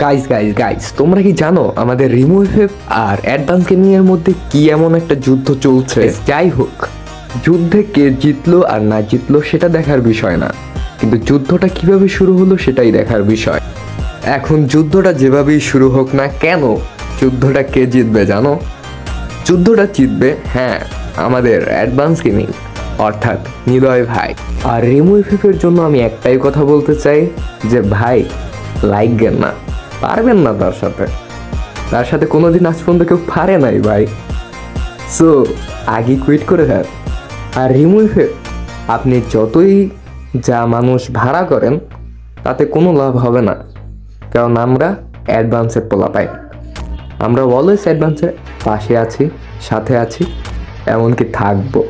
Guys guys guys, তোমরা কি জানো আমাদের রিমুভ আর অ্যাডভান্স গেমিং এর মধ্যে কি এমন একটা যুদ্ধ চলছে? যাই হোক, যুদ্ধে কে জিতলো আর না জিতলো সেটা দেখার বিষয় না, কিন্তু যুদ্ধটা কিভাবে শুরু হলো সেটাই দেখার বিষয়। এখন যুদ্ধটা যেভাবেই শুরু হোক না কেন, যুদ্ধটা কে জিতবে জানো? যুদ্ধটা জিতবে, হ্যাঁ, আমাদের অ্যাডভান্স গেমিং অর্থাৎ নিলয় ভাই। আর রিমুভের জন্য আমি একটাই কথা বলতে চাই যে ভাই, লাইকবেন না, পারবেন না তার সাথে কোনোদিন আজ পর্যন্ত কেউ পারে নাই ভাই। সো আগে কুইট করে দেন। আর রিমুভে আপনি যতই যা মানুষ ভাড়া করেন তাতে কোনো লাভ হবে না, কারণ আমরা অ্যাডভান্সের পোলা পাই। আমরা অলওয়েজ অ্যাডভান্সের পাশে আছি, সাথে আছি, এমনকি থাকবো।